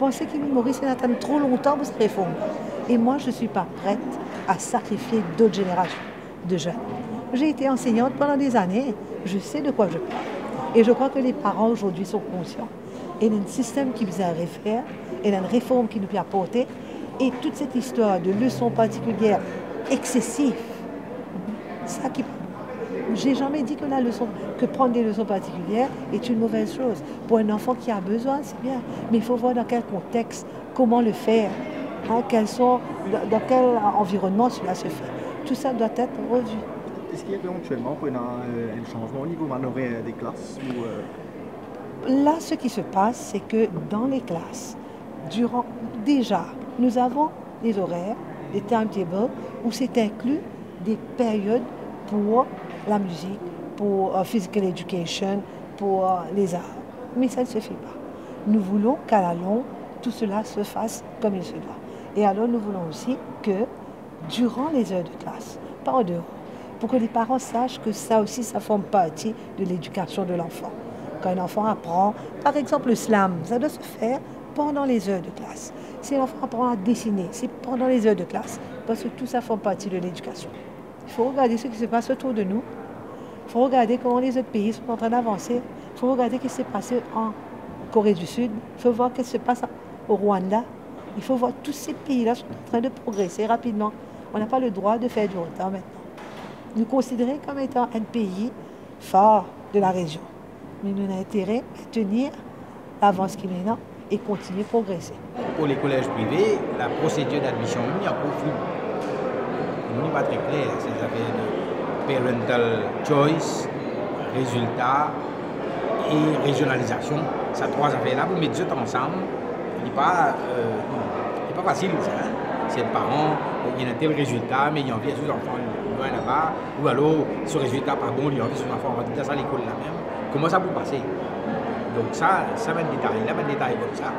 pensez qu'Émile Maurice attend trop longtemps pour cette réforme. Et moi, je ne suis pas prête à sacrifier d'autres générations de jeunes. J'ai été enseignante pendant des années, je sais de quoi je parle. Et je crois que les parents aujourd'hui sont conscients. Il y a un système qui nous a référé, il y a une réforme qui nous peut apporter, et toute cette histoire de leçons particulières excessives, ça qui... J'ai jamais dit que que prendre des leçons particulières est une mauvaise chose. Pour un enfant qui a besoin, c'est bien. Mais il faut voir dans quel contexte, comment le faire, hein, dans quel environnement cela se fait. Tout ça doit être revu. Est-ce qu'il y a éventuellement un changement au niveau horaire des classes Là, ce qui se passe, c'est que dans les classes, déjà, nous avons des horaires, des timetables, où c'est inclus des périodes pour la musique, pour physical education, pour les arts. Mais ça ne suffit pas. Nous voulons qu'à la longue, tout cela se fasse comme il se doit. Et alors, nous voulons aussi que, durant les heures de classe, pas en dehors, pour que les parents sachent que ça aussi, ça forme partie de l'éducation de l'enfant. Quand un enfant apprend, par exemple, le slam, ça doit se faire pendant les heures de classe. Si l'enfant apprend à dessiner, c'est pendant les heures de classe, parce que tout ça forme partie de l'éducation. Il faut regarder ce qui se passe autour de nous. Il faut regarder comment les autres pays sont en train d'avancer. Il faut regarder ce qui s'est passé en Corée du Sud. Il faut voir ce qui se passe au Rwanda. Il faut voir tous ces pays-là sont en train de progresser rapidement. On n'a pas le droit de faire du retard maintenant. Nous considérer comme étant un pays fort de la région. Mais nous avons intérêt à tenir l'avance qui est maintenant et continuer à progresser. Pour les collèges privés, la procédure d'admission est encore floue. Il n'est pas très clair. Ces affaires de parental choice, résultats et régionalisation. Ces trois affaires-là, vous mettez tout ensemble, il n'est pas facile. Hein? C'est le parent, il y a un tel résultat, mais il y a envie de ses enfants loin là-bas, ou alors ce résultat pas bon, il y a envie de ses enfants, on va dire ça à l'école là-même. Comment ça peut passer? Donc ça va être détaillé, là, va être détaillé comme ça.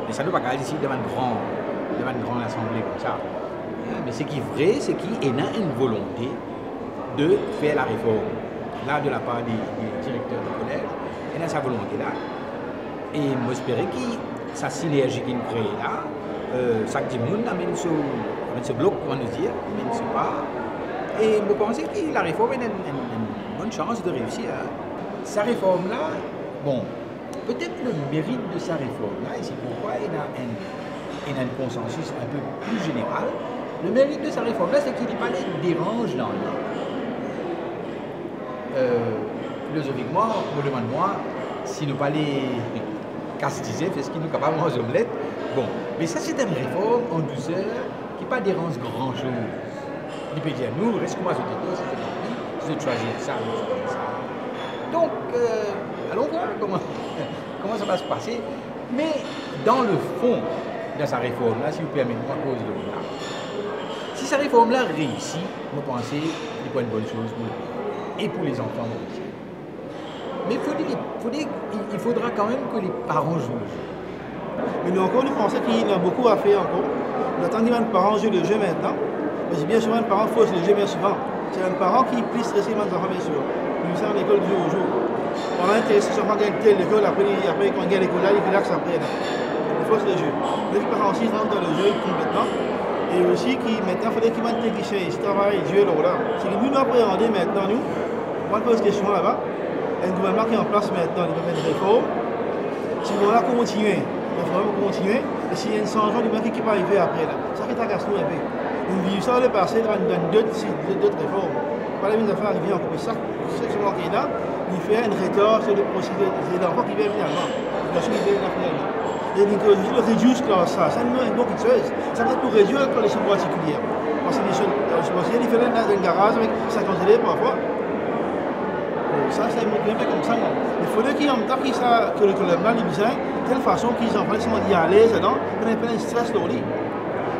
Mais ça ne doit pas aller ici devant une grande assemblée comme ça. Mais ce qui est vrai, c'est qu'il y a une volonté de faire la réforme. Là, de la part des directeurs du collège, il y a sa volonté-là. Et j'espère que sa synergie qu'il crée là, ça que tout le monde amène ce bloc, on va nous dire, amène ce pas. Et je pense que la réforme a une bonne chance de réussir. Sa réforme-là, bon, peut-être le mérite de sa réforme-là, et c'est pourquoi il y a un consensus un peu plus général. Le mérite de sa réforme-là, c'est qu'il n'est pas les dérange dans le philosophiquement, on me demande-moi si nous pas les castiser, parce qu'il nous capables de manger omelette. Bon, mais ça, c'est une réforme en douceur qui ne pas dérange grand-chose. Il peut dire, nous, reste comment je te dis, c'est parti, je vais choisir ça, je vais choisir ça. Donc, allons voir comment ça va se passer. Mais dans le fond de sa réforme-là, si vous permettez, moi, cause de là. Si sa réforme-là réussit, vous pensez qu'il faut une bonne chose pour le pays et pour les enfants aussi. Mais il faudra quand même que les parents jouent le jeu. Mais nous encore, nous pensons qu'il y a beaucoup à faire encore. On attend que les parents jouent le jeu maintenant. Parce que bien souvent, les parents faussent le jeu bien souvent. C'est un parent qui est plus stressé les enfants, bien sûr. Nous sommes à l'école du jour au jour. On a intéressé les enfants à quitter l'école, après quand ils gagnent l'école là, ils relaxent après. Il faut le jeu. Les parents aussi rentrent dans le jeu complètement. Et aussi, maintenant, il faudrait qu'ils mettent des techniciens, ils travaillent, ils jouent là. C'est que nous, nous appréhendons maintenant, nous, on pose question là-bas. Un gouvernement qui est en place maintenant, il va mettre des réformes. Si on va continuer, il faut continuer. Et s'il y a un changement, il va qui va arriver après. Là. Ça qui t'agace nous un peu. Nous vivons ça le passé dans d'autres réformes. Pas la mise à faire arriver encore. Ça, c'est ce qui est là. Il fait une rétorque sur le procédé. C'est l'enfant qui vient finalement. Il vient finalement. Et donc, le réduire ça c'est une bonne chose. Ça peut être pour réduire les conditions particulières. Parce que les choses différentes dans un garage avec 50 élèves parfois. Ça, c'est un peu comme ça. Il faudrait qu'il y ait en même temps que le gouvernement ait besoin de telle façon qu'ils enfants sont à l'aise dedans, qu'on ait plein de stress dans lui.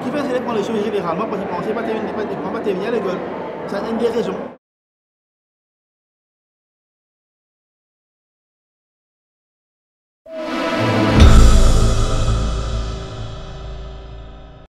Qui fait que les prendre les choses généralement parce qu'ils ne pensaient pas terminer à l'école. C'est une des raisons.